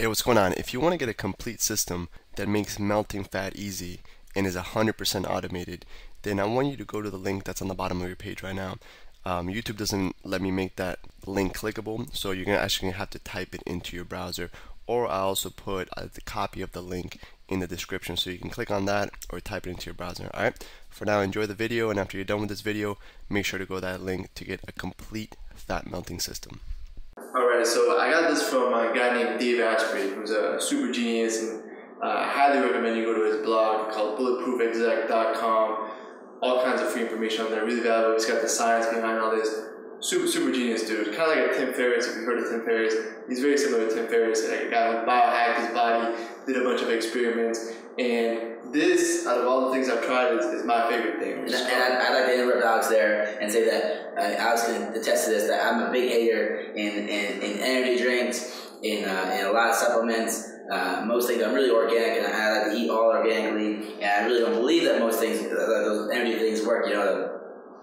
Hey, what's going on? If you want to get a complete system that makes melting fat easy and is 100% automated, then I want you to go to the link that's on the bottom of your page right now. YouTube doesn't let me make that link clickable, so you're actually going to have to type it into your browser, or I also put the copy of the link in the description so you can click on that or type it into your browser. Alright, for now, enjoy the video, and after you're done with this video, make sure to go to that link to get a complete fat melting system. Alright, so I got this from a guy named Dave Asprey, who's a super genius, and I highly recommend you go to his blog called bulletproofexec.com. All kinds of free information on there, really valuable. He's got the science behind all this. Super genius dude. Kind of like a Tim Ferriss, if you've heard of Tim Ferriss. He's very similar to Tim Ferriss, like a guy who biohacked his body, did a bunch of experiments, and this, out of all the things I've tried, is my favorite thing. And I'd like to interrupt Alex there and say that Alex can attest to this, that I'm a big hater in energy drinks, in a lot of supplements. Most things I'm really organic, and I like to eat all organically, and I really don't believe that most things, those energy things work, you know.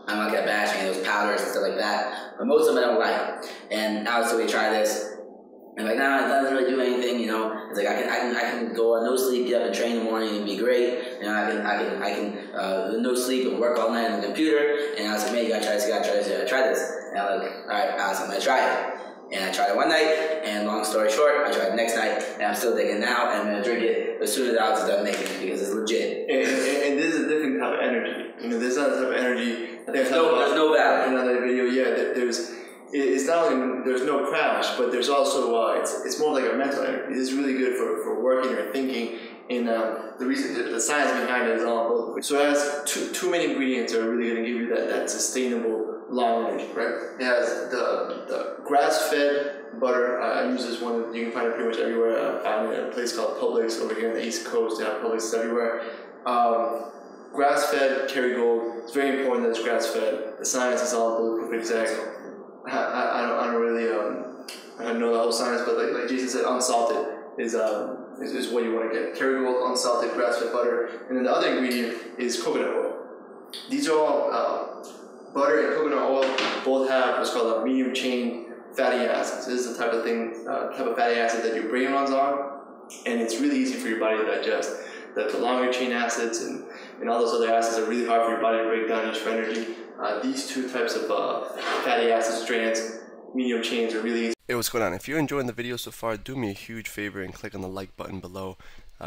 I'm not gonna bash any of those powders and stuff like that, but most of them I don't like. And Alex told me to try this, and like, nah, it doesn't really do anything, you know. It's like I can go on no sleep, get up and train in the morning, and be great. You know, I can no sleep and work all night on the computer. And I was like, man, you gotta try this, I tried this. And I'm like, all right, Alex, I'm gonna try it. And I tried it one night, and long story short, I tried it next night, and I'm still taking it now, and I'm gonna drink it as soon as Alex is done making it, because it's legit. And this is a different type of energy. You know, there's not a type of energy. There's no value. In another video, yeah, it's not only there's no crash, but there's also it's more like a mental energy. This is really good for working or thinking. And the reason, the science behind it is all both. So it has two main ingredients that are really going to give you that sustainable long energy, right? It has the grass-fed butter. I use this one. You can find it pretty much everywhere. I found it at a place called Publix over here on the East Coast. They have Publix everywhere. Grass-fed Kerrygold. It's very important that it's grass-fed. The science is all Bulletproof Exec. I don't really I don't know the whole science, but like Jason said, unsalted is what you want to get. Kerrygold, unsalted, grass-fed butter, and then the other ingredient is coconut oil. These are all butter and coconut oil both have what's called a medium chain fatty acids. This is the type of fatty acid that your brain runs on, and it's really easy for your body to digest. The longer chain acids and all those other acids are really hard for your body to break down, used for energy. These two types of fatty acid strands, medium chains, are really easy. Hey, what's going on? If you're enjoying the video so far, do me a huge favor and click on the like button below.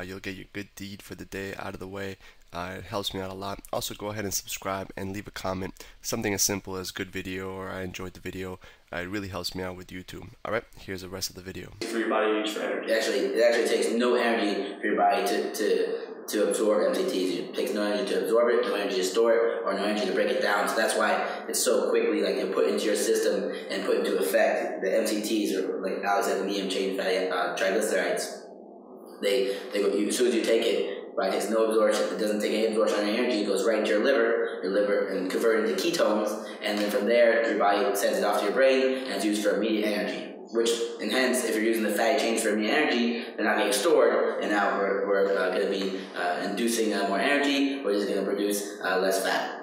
You'll get your good deed for the day out of the way. It helps me out a lot. Also, go ahead and subscribe and leave a comment. Something as simple as good video or I enjoyed the video. It really helps me out with YouTube. Alright, here's the rest of the video. For your body, used for energy. It actually takes no energy for your body to absorb MCTs. It takes no energy to absorb it, no energy to store it, or no energy to break it down. So that's why it's so quickly put into your system and put into effect. The MCTs, or like Alex said, medium chain fatty triglycerides. As soon as you take it, right, it takes no absorption. It doesn't take any absorption on your energy. It goes right into your liver, and converted into ketones, and then from there, your body sends it off to your brain, and it's used for immediate energy. And hence, if you're using the fatty chains for immediate energy, they're not getting stored, and now we're going to be inducing more energy, which is going to produce less fat.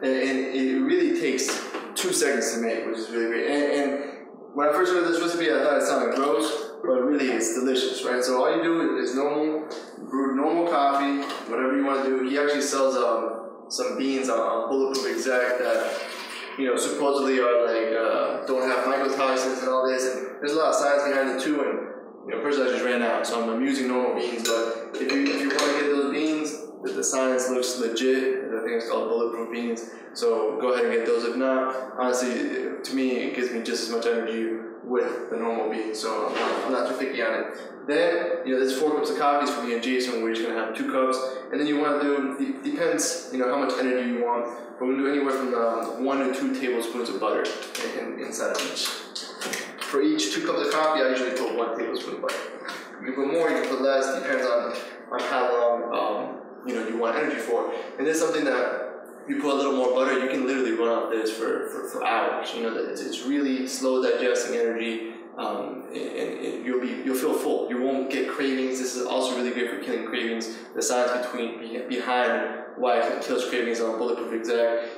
and it really takes 2 seconds to make, which is really great. And when I first heard this recipe, I thought it sounded gross, but really it's delicious, right? So all you do is brew normal coffee, whatever you want to do. He actually sells some beans on Bulletproof Exec that, you know, supposedly are don't have mycotoxins and all this, and there's a lot of science behind it too. And you know, personally, I just ran out, so I'm using normal beans. But if you want to get those beans, the science looks legit. I think it's called Bulletproof beans. So go ahead and get those. If not, honestly, to me, it gives me just as much energy with the normal beans. So I'm not too picky on it. Then, you know, there's 4 cups of coffee for me and Jason. We're just gonna have 2 cups, and then you want to do, depends, you know, how much energy you want. We're gonna do anywhere from 1 to 2 tablespoons of butter inside of each. For each 2 cups of coffee, I usually put 1 tablespoon of butter. You can put more, you can put less, depends on how long you know, you want energy for. And this is something that you put a little more butter, you can literally run off this for hours. You know, it's really slow digesting energy. And you'll feel full. You won't get cravings. This is also really good for killing cravings. The science behind why it kills cravings on Bulletproof Exec.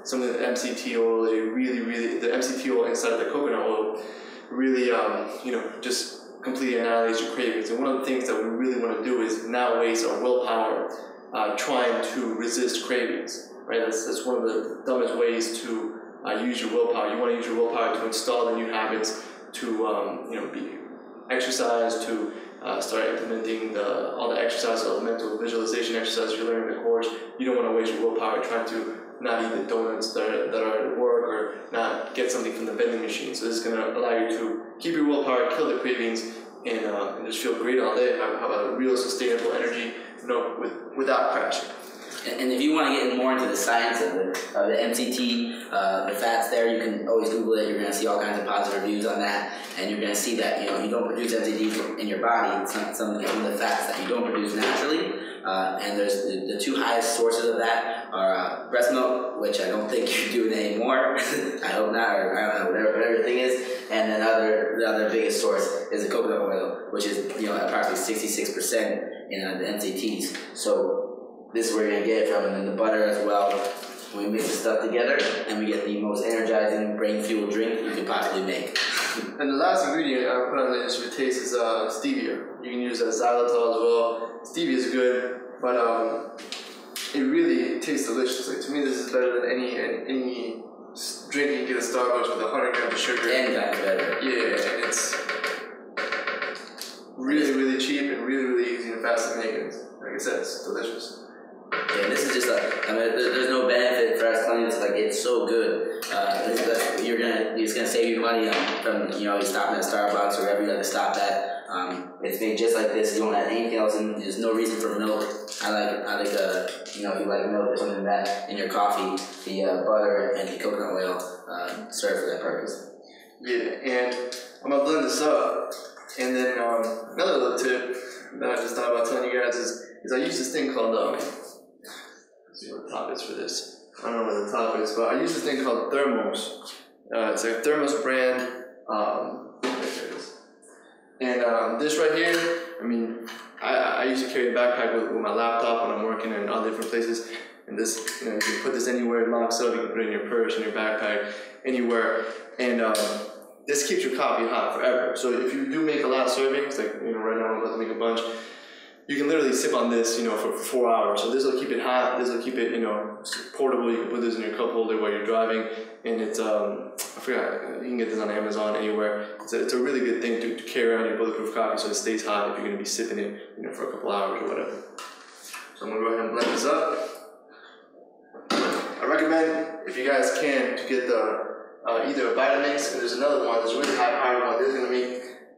Some of the MCT oil, the MCT oil inside of the coconut oil, really, you know, just completely annihilate your cravings. And one of the things that we really want to do is not waste our willpower trying to resist cravings, right? That's one of the dumbest ways to use your willpower. You want to use your willpower to install the new habits, to be exercise, to start implementing all the exercises, all the mental visualization exercises you learn in the course. You don't want to waste your willpower trying to not eat the donuts that are at work, or not get something from the vending machine. So this is going to allow you to keep your willpower, kill the cravings, and just feel great all day, have a real sustainable energy, without crashing. And if you want to get more into the science of the MCT, the fats there, you can always Google it. You're going to see all kinds of positive reviews on that, and you're going to see that you don't produce MCT in your body. It's not some of the fats that you don't produce naturally. And there's the two highest sources of that are breast milk, which I don't think you're doing anymore. I hope not, or I don't know, whatever your thing is. And then the other biggest source is the coconut oil, which is approximately 66% in the MCTs. So this is where you're going to get it from, and then the butter as well. We mix the stuff together, and we get the most energizing, brain-fueled drink you could possibly make. And the last ingredient I put on the list for taste is stevia. You can use xylitol as well. Stevia is good, but it really tastes delicious. Like, to me, this is better than any drink you can get at Starbucks with 100 grams of sugar. And that's better. Yeah, and it's really, really cheap and really, really easy and fast to make. And like I said, it's delicious. Yeah, this is just there's no benefit for us cleanliness. Like, it's so good. It's gonna save you money from you stopping at Starbucks or wherever you have to stop at. It's made just like this. You don't add anything else in. There's no reason for milk. I like if you like milk or something like that in your coffee, the butter and the coconut oil serve for that purpose. Yeah, and I'm gonna blend this up. And then another little tip that I just thought about telling you guys is I use this thing called let's see what the top is for this. I don't know what the top is, but I use this thing called Thermos. It's a Thermos brand. There it is. And this right here, I usually carry a backpack with my laptop when I'm working in all different places. And this, you can put this anywhere, it locks up. You can put it in your purse, in your backpack, anywhere. And this keeps your coffee hot forever. So if you do make a lot of servings, like right now I'm about to make a bunch, you can literally sip on this, for 4 hours. So this will keep it hot. This will keep it, portable. You can put this in your cup holder while you're driving, and it's I forgot. You can get this on Amazon anywhere. It's a really good thing to carry around your bulletproof coffee, so it stays hot if you're going to be sipping it, for a couple hours or whatever. So I'm gonna go ahead and blend this up. I recommend, if you guys can, to get the either a Vitamix, and there's another one. There's a really high powered one. This is gonna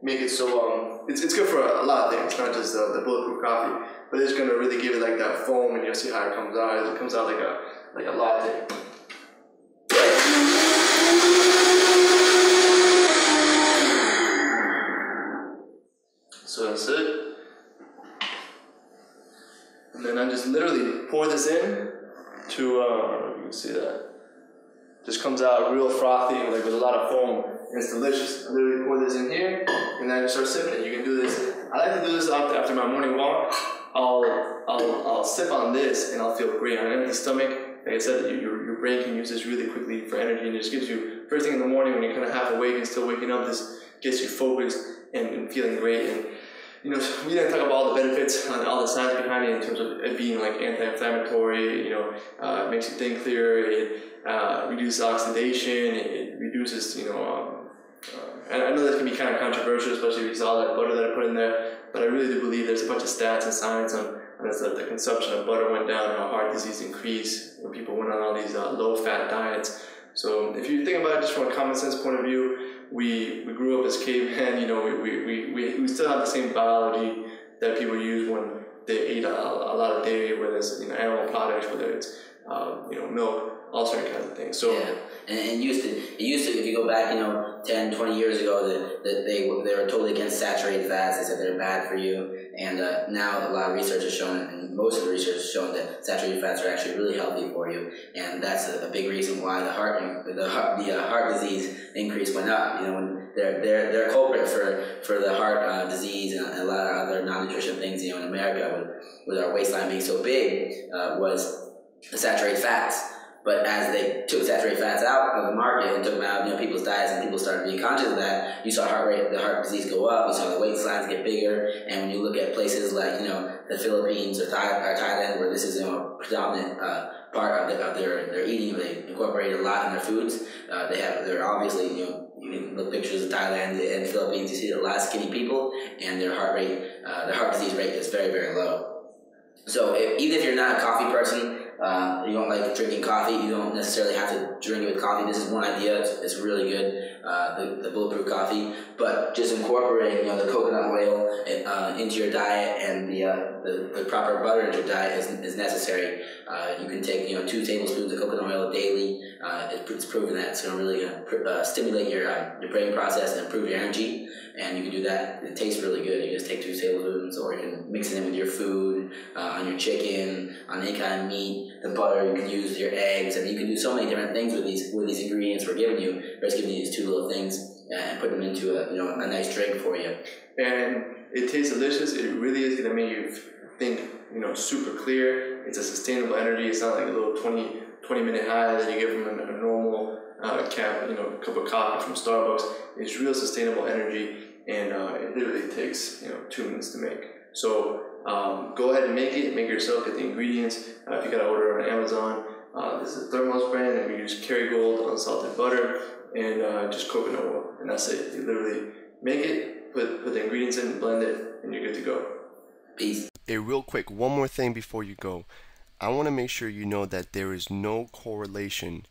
make it so it's good for a lot of things, not just the bulletproof coffee, but it's gonna really give it like that foam, and you'll see how it comes out. It comes out like a latte. So that's it. And then I just literally pour this in to I don't know if you can see that. Just comes out real frothy, with a lot of foam, and it's delicious. I literally pour this in here, and then I just start sipping it. You can do this. I like to do this after my morning walk. I'll sip on this, and I'll feel great on an empty stomach. Like I said, your brain can use this really quickly for energy, and it just gives you, first thing in the morning when you're kind of half awake and still waking up, this gets you focused and feeling great. And we didn't talk about all the benefits and all the science behind it in terms of it being like anti-inflammatory. It makes you think clearer. It reduces oxidation. It reduces, and I know that can be kind of controversial, especially if you saw that butter that I put in there. But I really do believe there's a bunch of stats and science on the consumption of butter went down, how heart disease increased when people went on all these low-fat diets. So if you think about it just from a common sense point of view, we grew up as cavemen. We still have the same biology that people use when they ate a lot of dairy, whether it's animal products, whether it's milk, all certain kinds of things. So yeah, and it used to if you go back 10, 20 years ago that they were totally against saturated fats. They said they're bad for you, and now a lot of research has shown, and most of the research has shown that saturated fats are actually really healthy for you, and that's a big reason why the heart disease increase went up. When they're a culprit for the heart disease and a lot of other non-nutrition things. In America, with our waistline being so big, was the saturated fats. But as they took saturated fats out of the market and took them out of people's diets, and people started being conscious of that, you saw the heart disease go up. You saw the waistlines get bigger. And when you look at places like the Philippines or Thailand, where this is a predominant part of their eating, they incorporate a lot in their foods. They're obviously you can look pictures of Thailand and the Philippines. You see a lot of skinny people, and their heart disease rate is very, very low. So even if you're not a coffee person, you don't like drinking coffee, you don't necessarily have to drink it with coffee. This is one idea. It's really good, the bulletproof coffee. But just incorporating the coconut oil into your diet and the proper butter into your diet is necessary. You can take 2 tablespoons of coconut oil daily. It's proven that it's going to really stimulate your brain process and improve your energy. And you can do that. It tastes really good. You just take 2 tablespoons, or you can mix it in with your food, on your chicken, on any kind of meat. The butter you can use with your eggs. I mean, you can do so many different things with these ingredients we're giving you. We're just giving you these 2 little things and put them into a nice drink for you. And it tastes delicious. It really is going to make you think super clear. It's a sustainable energy. It's not like a little 20-minute high that you get from a normal cup of coffee from Starbucks. It's real sustainable energy, and it literally takes 2 minutes to make. So go ahead and make it yourself. Get the ingredients. If you gotta order on Amazon, this is a Thermos brand, and we use Kerrygold unsalted butter and just coconut oil, and that's it. You literally make it, put the ingredients in, blend it, and you're good to go. Peace. Real quick, one more thing before you go. I want to make sure you know that there is no correlation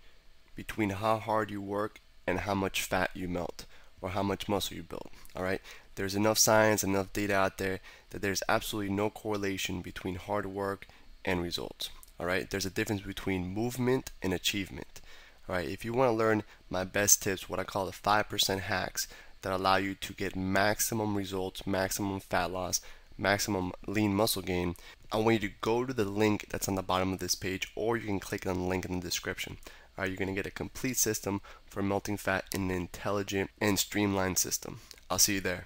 between how hard you work and how much fat you melt or how much muscle you build. All right, there's enough science, enough data out there that there's absolutely no correlation between hard work and results. All right, there's a difference between movement and achievement. All right, if you want to learn my best tips, what I call the 5% hacks that allow you to get maximum results, maximum fat loss, maximum lean muscle gain, I want you to go to the link that's on the bottom of this page, or you can click on the link in the description. All right, you're going to get a complete system for melting fat in an intelligent and streamlined system. I'll see you there.